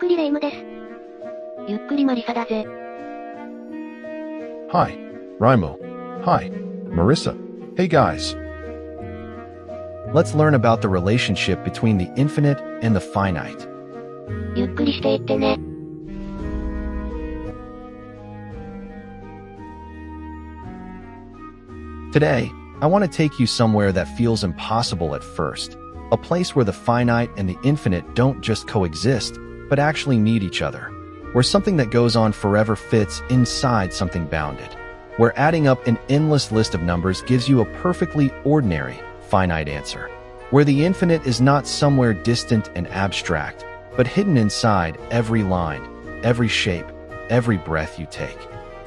くりレ夢ムです。ゆっくりマリサだぜ。Hi, Raimo. Hi, Marissa. Hey guys. Let's learn about the relationship between the infinite and the finite. ゆっくりしていってね。Today, I want to take you somewhere that feels impossible at first. A place where the finite and the infinite don't just coexist, but actually need each other. Where something that goes on forever fits inside something bounded. Where adding up an endless list of numbers gives you a perfectly ordinary, finite answer. Where the infinite is not somewhere distant and abstract, but hidden inside every line, every shape, every breath you take.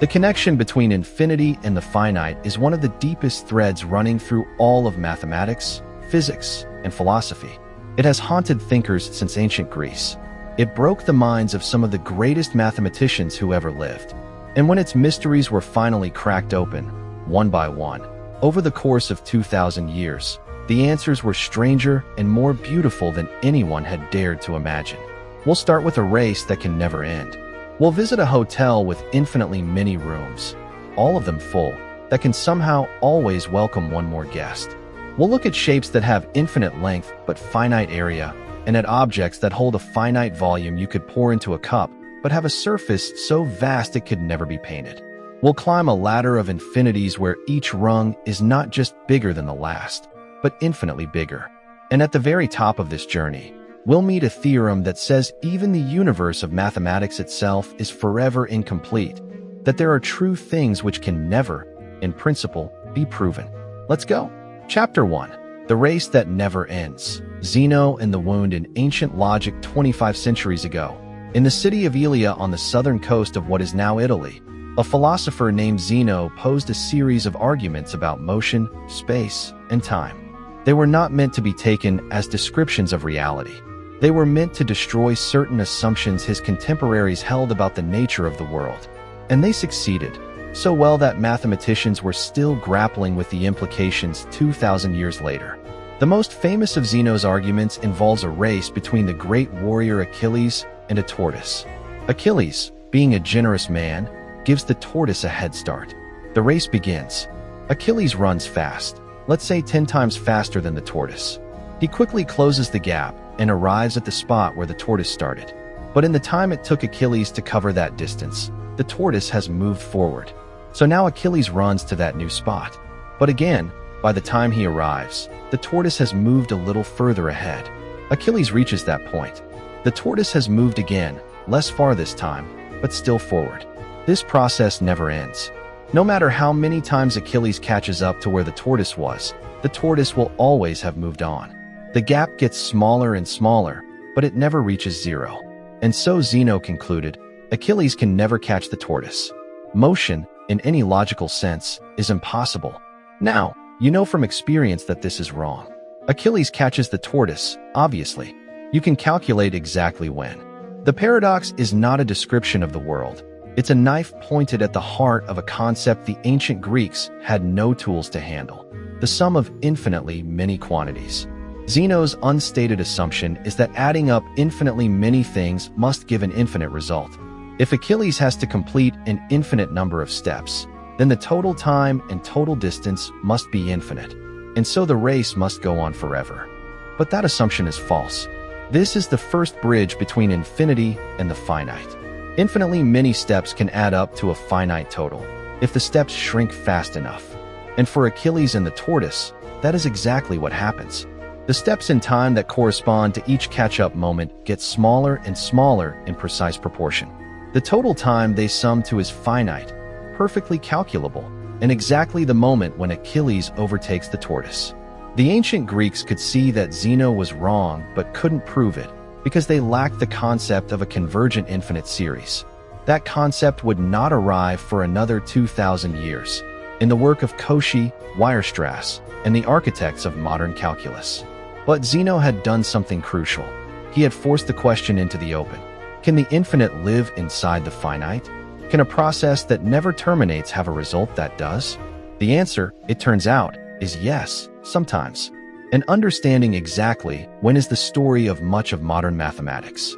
The connection between infinity and the finite is one of the deepest threads running through all of mathematics, physics, and philosophy. It has haunted thinkers since ancient Greece. It broke the minds of some of the greatest mathematicians who ever lived. And when its mysteries were finally cracked open, one by one, over the course of 2,000 years, the answers were stranger and more beautiful than anyone had dared to imagine. We'll start with a race that can never end. We'll visit a hotel with infinitely many rooms, all of them full, that can somehow always welcome one more guest. We'll look at shapes that have infinite length but finite area, and at objects that hold a finite volume you could pour into a cup, but have a surface so vast it could never be painted. We'll climb a ladder of infinities where each rung is not just bigger than the last, but infinitely bigger. And at the very top of this journey, we'll meet a theorem that says even the universe of mathematics itself is forever incomplete, that there are true things which can never, in principle, be proven. Let's go. Chapter 1. The Race That Never Ends. Zeno and the Wound in Ancient Logic 25 centuries ago. In the city of Elea on the southern coast of what is now Italy, a philosopher named Zeno posed a series of arguments about motion, space, and time. They were not meant to be taken as descriptions of reality. They were meant to destroy certain assumptions his contemporaries held about the nature of the world. And they succeeded, so well that mathematicians were still grappling with the implications 2,000 years later. The most famous of Zeno's arguments involves a race between the great warrior Achilles and a tortoise. Achilles, being a generous man, gives the tortoise a head start. The race begins. Achilles runs fast, let's say 10 times faster than the tortoise. He quickly closes the gap and arrives at the spot where the tortoise started. But in the time it took Achilles to cover that distance, the tortoise has moved forward. So now Achilles runs to that new spot. But again, by the time he arrives, the tortoise has moved a little further ahead. Achilles reaches that point. The tortoise has moved again, less far this time, but still forward. This process never ends. No matter how many times Achilles catches up to where the tortoise was, the tortoise will always have moved on. The gap gets smaller and smaller, but it never reaches zero. And so Zeno concluded, Achilles can never catch the tortoise. Motion, in any logical sense, is impossible. Now, you know from experience that this is wrong. Achilles catches the tortoise, obviously. You can calculate exactly when. The paradox is not a description of the world. It's a knife pointed at the heart of a concept the ancient Greeks had no tools to handle. The sum of infinitely many quantities. Zeno's unstated assumption is that adding up infinitely many things must give an infinite result. If Achilles has to complete an infinite number of steps, then the total time and total distance must be infinite, and so the race must go on forever. But that assumption is false. This is the first bridge between infinity and the finite. Infinitely many steps can add up to a finite total, if the steps shrink fast enough. And for Achilles and the tortoise, that is exactly what happens. The steps in time that correspond to each catch-up moment get smaller and smaller in precise proportion. The total time they sum to is finite, perfectly calculable, and exactly the moment when Achilles overtakes the tortoise. The ancient Greeks could see that Zeno was wrong but couldn't prove it because they lacked the concept of a convergent infinite series. That concept would not arrive for another 2,000 years, in the work of Cauchy, Weierstrass, and the architects of modern calculus. But Zeno had done something crucial. He had forced the question into the open. Can the infinite live inside the finite? Can a process that never terminates have a result that does? The answer, it turns out, is yes, sometimes. And understanding exactly when is the story of much of modern mathematics.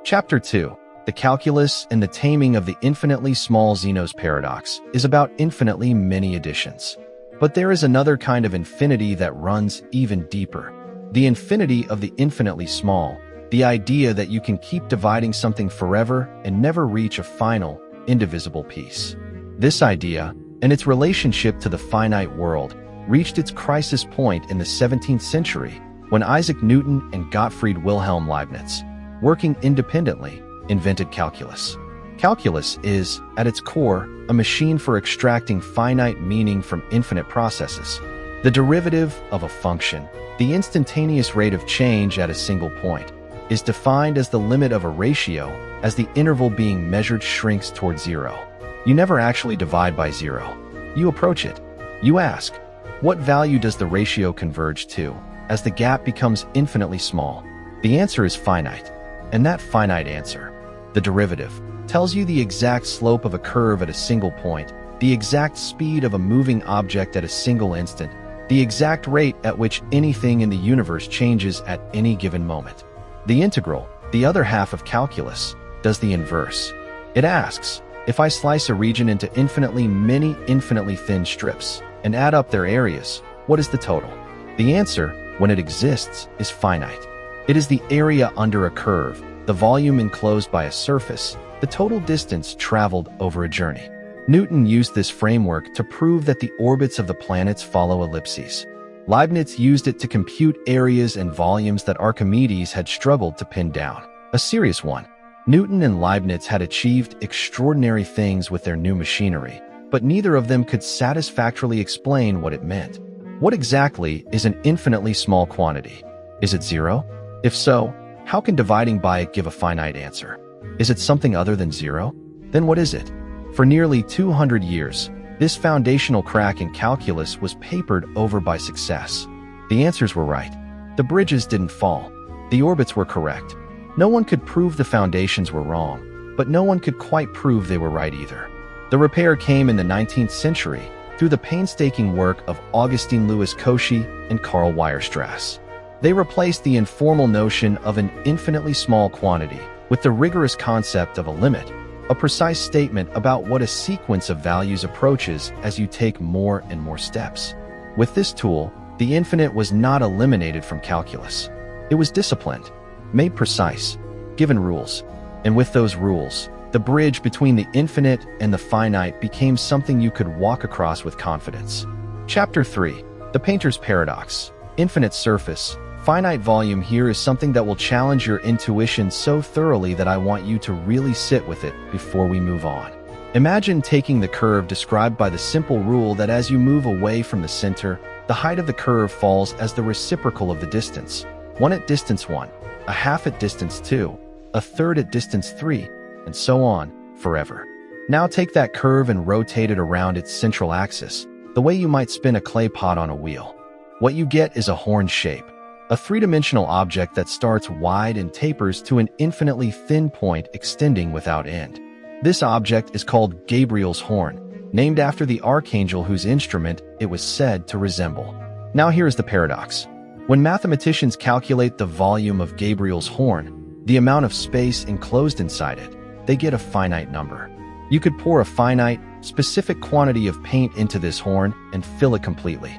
Chapter 2. The Calculus and the Taming of the Infinitely Small Zeno's Paradox is about infinitely many additions. But there is another kind of infinity that runs even deeper. The infinity of the infinitely small, the idea that you can keep dividing something forever and never reach a final, indivisible piece. This idea, and its relationship to the finite world, reached its crisis point in the 17th century when Isaac Newton and Gottfried Wilhelm Leibniz, working independently, invented calculus. Calculus is, at its core, a machine for extracting finite meaning from infinite processes. The derivative of a function, the instantaneous rate of change at a single point, is defined as the limit of a ratio as the interval being measured shrinks toward zero. You never actually divide by zero. You approach it. You ask, what value does the ratio converge to as the gap becomes infinitely small? The answer is finite. And that finite answer, the derivative, tells you the exact slope of a curve at a single point, the exact speed of a moving object at a single instant, the exact rate at which anything in the universe changes at any given moment. The integral, the other half of calculus, does the inverse. It asks, if I slice a region into infinitely many infinitely thin strips and add up their areas, what is the total? The answer, when it exists, is finite. It is the area under a curve, the volume enclosed by a surface, the total distance traveled over a journey. Newton used this framework to prove that the orbits of the planets follow ellipses. Leibniz used it to compute areas and volumes that Archimedes had struggled to pin down. A serious one. Newton and Leibniz had achieved extraordinary things with their new machinery, but neither of them could satisfactorily explain what it meant. What exactly is an infinitely small quantity? Is it zero? If so, how can dividing by it give a finite answer? Is it something other than zero? Then what is it? For nearly 200 years, this foundational crack in calculus was papered over by success. The answers were right. The bridges didn't fall. The orbits were correct. No one could prove the foundations were wrong, but no one could quite prove they were right either. The repair came in the 19th century through the painstaking work of Augustin Louis Cauchy and Karl Weierstrass. They replaced the informal notion of an infinitely small quantity with the rigorous concept of a limit, a precise statement about what a sequence of values approaches as you take more and more steps. With this tool, the infinite was not eliminated from calculus. It was disciplined, made precise, given rules. And with those rules, the bridge between the infinite and the finite became something you could walk across with confidence. Chapter 3. The Painter's Paradox. Infinite surface. Finite volume here is something that will challenge your intuition so thoroughly that I want you to really sit with it before we move on. Imagine taking the curve described by the simple rule that as you move away from the center, the height of the curve falls as the reciprocal of the distance. 1 at distance 1, a half at distance 2, a third at distance 3, and so on, forever. Now take that curve and rotate it around its central axis, the way you might spin a clay pot on a wheel. What you get is a horn shape. A three-dimensional object that starts wide and tapers to an infinitely thin point extending without end. This object is called Gabriel's horn, named after the archangel whose instrument it was said to resemble. Now here is the paradox. When mathematicians calculate the volume of Gabriel's horn, the amount of space enclosed inside it, they get a finite number. You could pour a finite, specific quantity of paint into this horn and fill it completely.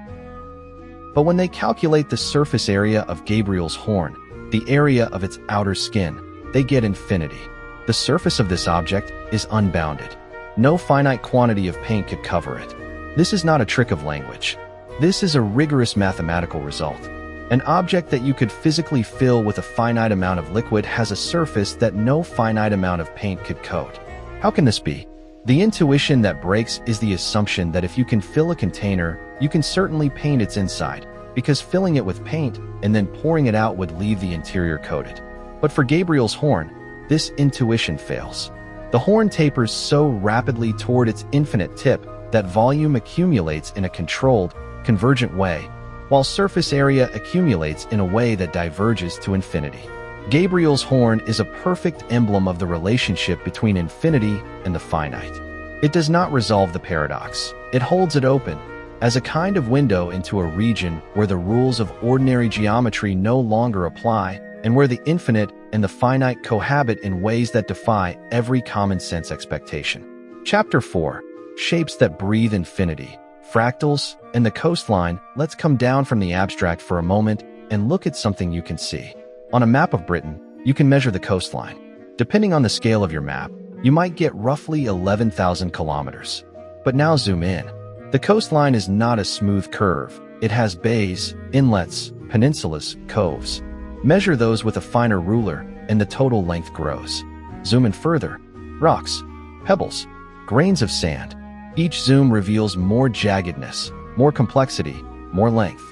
But when they calculate the surface area of Gabriel's horn, the area of its outer skin, they get infinity. The surface of this object is unbounded. No finite quantity of paint could cover it. This is not a trick of language. This is a rigorous mathematical result. An object that you could physically fill with a finite amount of liquid has a surface that no finite amount of paint could coat. How can this be? The intuition that breaks is the assumption that if you can fill a container, you can certainly paint its inside, because filling it with paint and then pouring it out would leave the interior coated. But for Gabriel's horn, this intuition fails. The horn tapers so rapidly toward its infinite tip that volume accumulates in a controlled, convergent way, while surface area accumulates in a way that diverges to infinity. Gabriel's horn is a perfect emblem of the relationship between infinity and the finite. It does not resolve the paradox. It holds it open, as a kind of window into a region where the rules of ordinary geometry no longer apply and where the infinite and the finite cohabit in ways that defy every common sense expectation. Chapter 4. Shapes that breathe infinity, fractals, and the coastline. Let's come down from the abstract for a moment and look at something you can see. On a map of Britain, you can measure the coastline. Depending on the scale of your map, you might get roughly 11,000 kilometers. But now zoom in. The coastline is not a smooth curve. It has bays, inlets, peninsulas, coves. Measure those with a finer ruler, and the total length grows. Zoom in further. Rocks, pebbles, grains of sand. Each zoom reveals more jaggedness, more complexity, more length.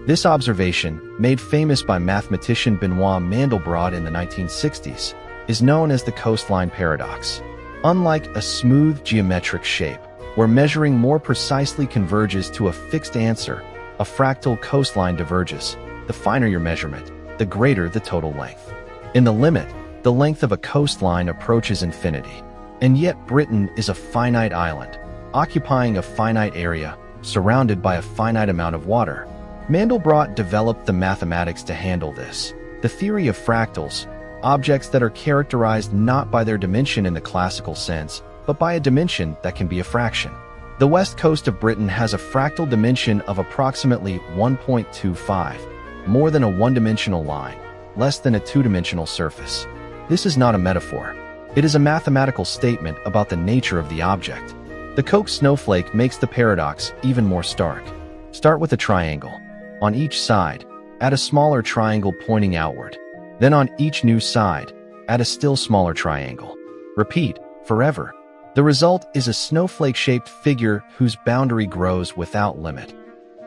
This observation, made famous by mathematician Benoit Mandelbrot in the 1960s, is known as the coastline paradox. Unlike a smooth geometric shape, where measuring more precisely converges to a fixed answer, a fractal coastline diverges. The finer your measurement, the greater the total length. In the limit, the length of a coastline approaches infinity. And yet Britain is a finite island, occupying a finite area, surrounded by a finite amount of water. Mandelbrot developed the mathematics to handle this. The theory of fractals, objects that are characterized not by their dimension in the classical sense, but by a dimension that can be a fraction. The west coast of Britain has a fractal dimension of approximately 1.25, more than a one-dimensional line, less than a two-dimensional surface. This is not a metaphor. It is a mathematical statement about the nature of the object. The Koch snowflake makes the paradox even more stark. Start with a triangle. On each side, add a smaller triangle pointing outward. Then on each new side, add a still smaller triangle. Repeat, forever. The result is a snowflake-shaped figure whose boundary grows without limit.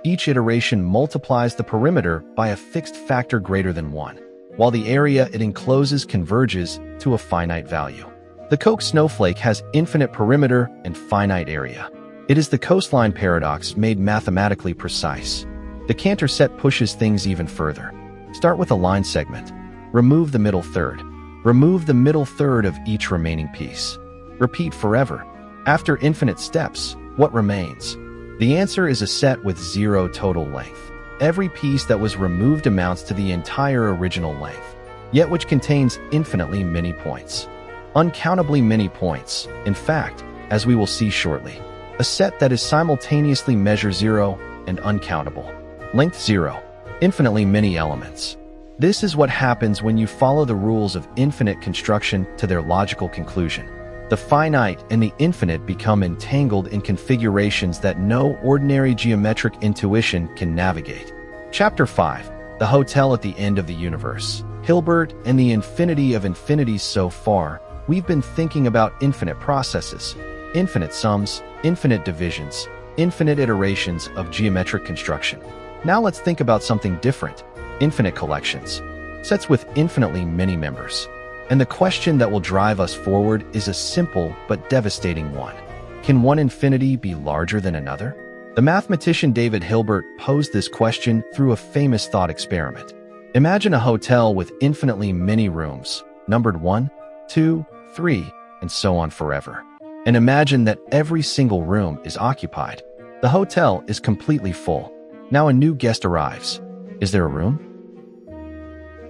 Each iteration multiplies the perimeter by a fixed factor greater than 1, while the area it encloses converges to a finite value. The Koch snowflake has infinite perimeter and finite area. It is the coastline paradox made mathematically precise. The Cantor set pushes things even further. Start with a line segment. Remove the middle third. Remove the middle third of each remaining piece. Repeat forever. After infinite steps, what remains? The answer is a set with 0 total length. Every piece that was removed amounts to the entire original length, yet which contains infinitely many points. Uncountably many points, in fact, as we will see shortly. A set that is simultaneously measure 0 and uncountable. Length 0. Infinitely many elements. This is what happens when you follow the rules of infinite construction to their logical conclusion. The finite and the infinite become entangled in configurations that no ordinary geometric intuition can navigate. Chapter 5. The Hotel at the End of the Universe. Hilbert and the Infinity of Infinities. So far, we've been thinking about infinite processes, infinite sums, infinite divisions, infinite iterations of geometric construction. Now let's think about something different. Infinite collections. Sets with infinitely many members. And the question that will drive us forward is a simple but devastating one. Can one infinity be larger than another? The mathematician David Hilbert posed this question through a famous thought experiment. Imagine a hotel with infinitely many rooms, numbered 1, 2, 3, and so on forever. And imagine that every single room is occupied. The hotel is completely full. Now a new guest arrives. Is there a room?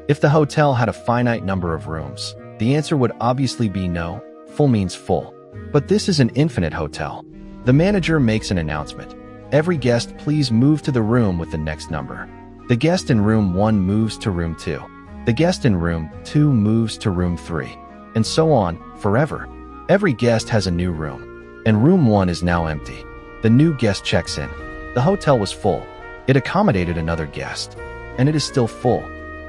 If the hotel had a finite number of rooms, the answer would obviously be no. Full means full. But this is an infinite hotel. The manager makes an announcement. Every guest please move to the room with the next number. The guest in room 1 moves to room 2. The guest in room 2 moves to room 3. And so on, forever. Every guest has a new room. And room 1 is now empty. The new guest checks in. The hotel was full. It accommodated another guest. And it is still full.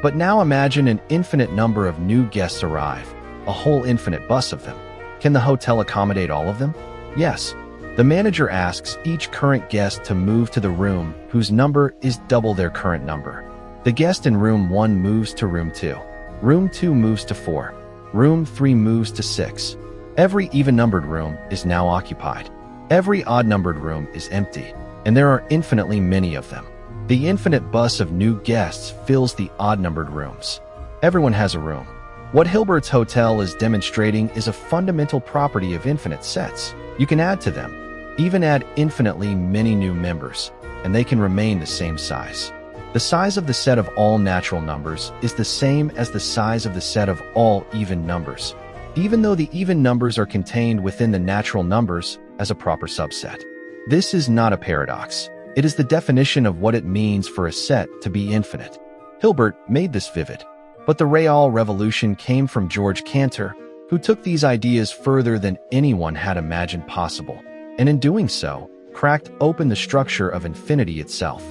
But now imagine an infinite number of new guests arrive, a whole infinite bus of them. Can the hotel accommodate all of them? Yes. The manager asks each current guest to move to the room whose number is double their current number. The guest in room 1 moves to room 2. Room 2 moves to 4. Room 3 moves to 6. Every even-numbered room is now occupied. Every odd-numbered room is empty, and there are infinitely many of them. The infinite bus of new guests fills the odd-numbered rooms. Everyone has a room. What Hilbert's hotel is demonstrating is a fundamental property of infinite sets. You can add to them, even add infinitely many new members, and they can remain the same size. The size of the set of all natural numbers is the same as the size of the set of all even numbers, even though the even numbers are contained within the natural numbers as a proper subset. This is not a paradox. It is the definition of what it means for a set to be infinite. Hilbert made this vivid, but the real revolution came from George Cantor, who took these ideas further than anyone had imagined possible, and in doing so, cracked open the structure of infinity itself.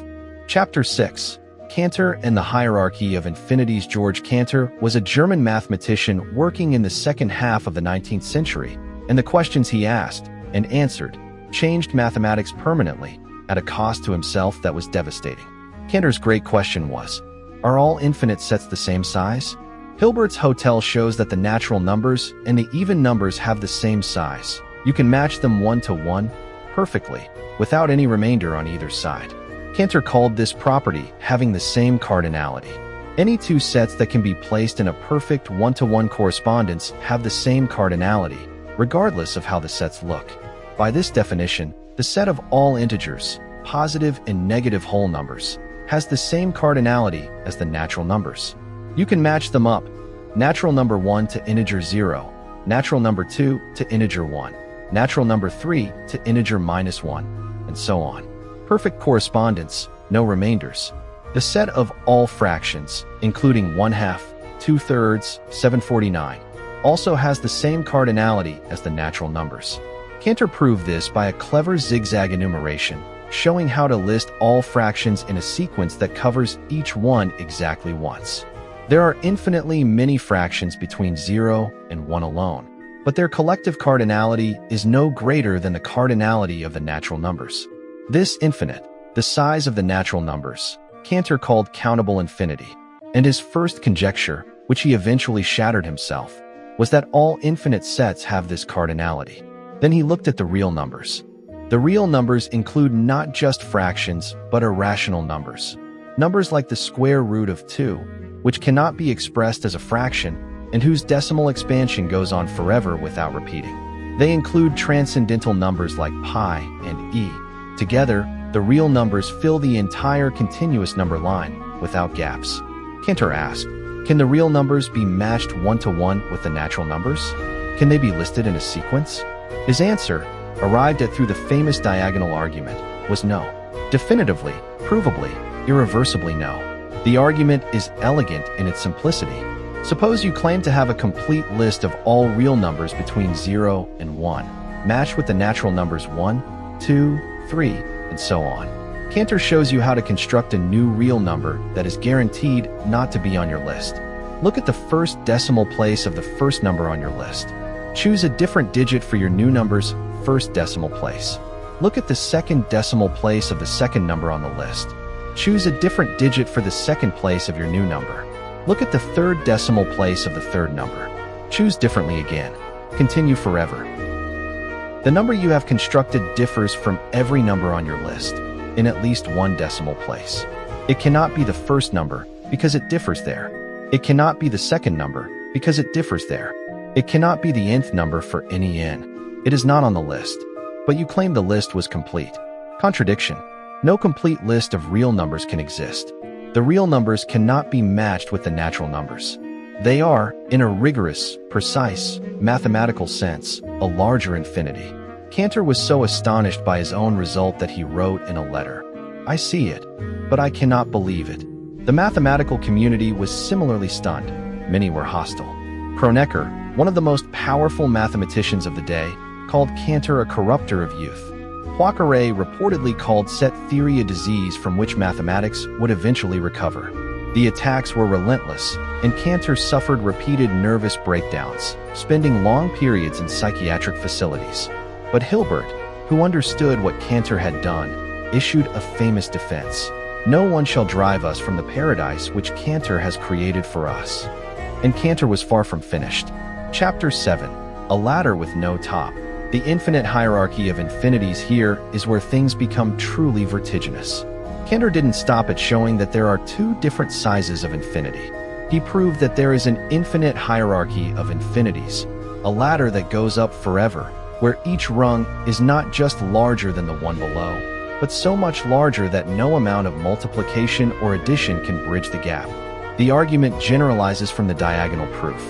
Chapter 6. Cantor and the Hierarchy of Infinities. George Cantor was a German mathematician working in the second half of the 19th century, and the questions he asked and answered changed mathematics permanently at a cost to himself that was devastating. Cantor's great question was, are all infinite sets the same size? Hilbert's hotel shows that the natural numbers and the even numbers have the same size. You can match them 1 to 1 perfectly, without any remainder on either side. Cantor called this property having the same cardinality. Any two sets that can be placed in a perfect 1-to-1 correspondence have the same cardinality, regardless of how the sets look. By this definition, the set of all integers, positive and negative whole numbers, has the same cardinality as the natural numbers. You can match them up: natural number 1 to integer 0, natural number 2 to integer 1, natural number 3 to integer -1, and so on. Perfect correspondence, no remainders. The set of all fractions, including 1/2, 2/3, 7/49, also has the same cardinality as the natural numbers. Cantor proved this by a clever zigzag enumeration, showing how to list all fractions in a sequence that covers each one exactly once. There are infinitely many fractions between 0 and 1 alone, but their collective cardinality is no greater than the cardinality of the natural numbers. This infinite, the size of the natural numbers, Cantor called countable infinity, and his first conjecture, which he eventually shattered himself, was that all infinite sets have this cardinality. Then he looked at the real numbers. The real numbers include not just fractions, but irrational numbers. Numbers like the square root of 2, which cannot be expressed as a fraction, and whose decimal expansion goes on forever without repeating. They include transcendental numbers like pi and e. Together, the real numbers fill the entire continuous number line, without gaps. Cantor asked, can the real numbers be matched 1-to-1 with the natural numbers? Can they be listed in a sequence? His answer, arrived at through the famous diagonal argument, was no. Definitively, provably, irreversibly no. The argument is elegant in its simplicity. Suppose you claim to have a complete list of all real numbers between 0 and 1, matched with the natural numbers 1, 2, 3, and so on. Cantor shows you how to construct a new real number that is guaranteed not to be on your list. Look at the first decimal place of the first number on your list. Choose a different digit for your new number's first decimal place. Look at the second decimal place of the second number on the list. Choose a different digit for the second place of your new number. Look at the third decimal place of the third number. Choose differently again. Continue forever. The number you have constructed differs from every number on your list, in at least one decimal place. It cannot be the first number, because it differs there. It cannot be the second number, because it differs there. It cannot be the nth number for any n. It is not on the list, but you claim the list was complete. Contradiction. No complete list of real numbers can exist. The real numbers cannot be matched with the natural numbers. They are, in a rigorous, precise, mathematical sense, a larger infinity. Cantor was so astonished by his own result that he wrote in a letter, I see it, but I cannot believe it. The mathematical community was similarly stunned. Many were hostile. Kronecker, one of the most powerful mathematicians of the day, called Cantor a corrupter of youth. Yukkuri reportedly called set theory a disease from which mathematics would eventually recover. The attacks were relentless, and Cantor suffered repeated nervous breakdowns, spending long periods in psychiatric facilities. But Hilbert, who understood what Cantor had done, issued a famous defense. No one shall drive us from the paradise which Cantor has created for us. And Cantor was far from finished. Chapter 7. A ladder with no top. The infinite hierarchy of infinities. Here is where things become truly vertiginous. Cantor didn't stop at showing that there are two different sizes of infinity. He proved that there is an infinite hierarchy of infinities, a ladder that goes up forever, where each rung is not just larger than the one below, but so much larger that no amount of multiplication or addition can bridge the gap. The argument generalizes from the diagonal proof.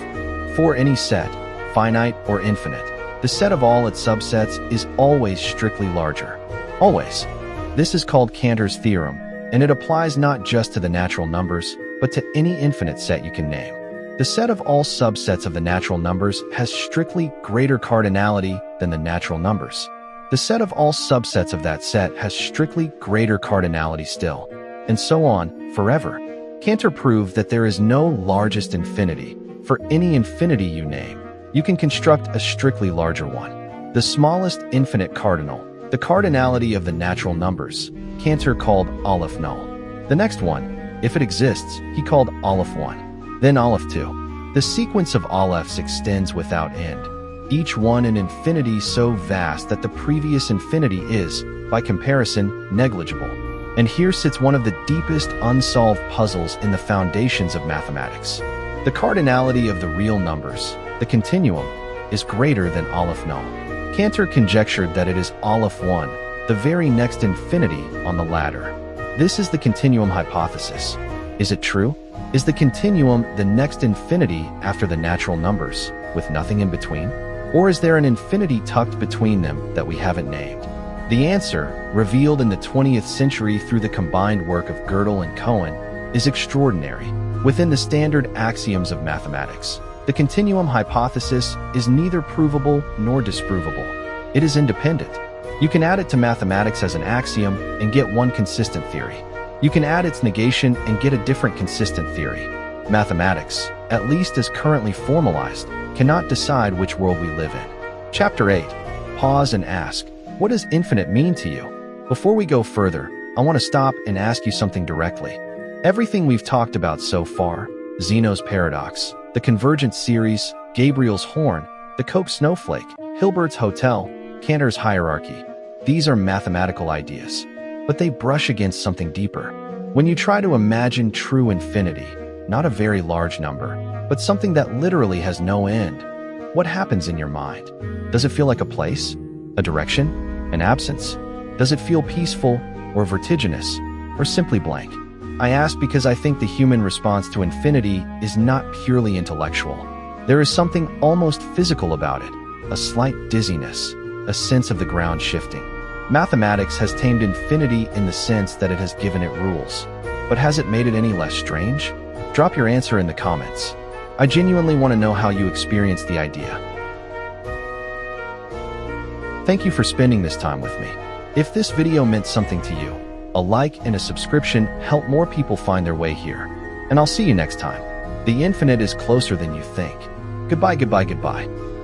For any set, finite or infinite, the set of all its subsets is always strictly larger. Always. This is called Cantor's theorem, and it applies not just to the natural numbers, but to any infinite set you can name. The set of all subsets of the natural numbers has strictly greater cardinality than the natural numbers. The set of all subsets of that set has strictly greater cardinality still, and so on, forever. Cantor proved that there is no largest infinity. For any infinity you name, you can construct a strictly larger one. The smallest infinite cardinal, the cardinality of the natural numbers, Cantor called Aleph null. The next one, if it exists, he called Aleph 1, then Aleph 2. The sequence of Alephs extends without end, each one an infinity so vast that the previous infinity is, by comparison, negligible. And here sits one of the deepest unsolved puzzles in the foundations of mathematics. The cardinality of the real numbers, the continuum, is greater than Aleph null. Cantor conjectured that it is Aleph 1, the very next infinity on the ladder. This is the continuum hypothesis. Is it true? Is the continuum the next infinity after the natural numbers, with nothing in between? Or is there an infinity tucked between them that we haven't named? The answer, revealed in the 20th century through the combined work of Gödel and Cohen, is extraordinary. Within the standard axioms of mathematics, the continuum hypothesis is neither provable nor disprovable. It is independent. You can add it to mathematics as an axiom and get one consistent theory. You can add its negation and get a different consistent theory. Mathematics, at least as currently formalized, cannot decide which world we live in. Chapter 8. Pause and ask, what does infinite mean to you? Before we go further, I want to stop and ask you something directly. Everything we've talked about so far, Zeno's paradox, the convergence series, Gabriel's horn, the Koch snowflake, Hilbert's hotel, Cantor's hierarchy, these are mathematical ideas, but they brush against something deeper. When you try to imagine true infinity, not a very large number, but something that literally has no end, what happens in your mind? Does it feel like a place, a direction, an absence? Does it feel peaceful or vertiginous, or simply blank? I ask because I think the human response to infinity is not purely intellectual. There is something almost physical about it, a slight dizziness, a sense of the ground shifting. Mathematics has tamed infinity in the sense that it has given it rules. But has it made it any less strange? Drop your answer in the comments. I genuinely want to know how you experience the idea. Thank you for spending this time with me. If this video meant something to you, a like and a subscription help more people find their way here. And I'll see you next time. The infinite is closer than you think. Goodbye, goodbye, goodbye.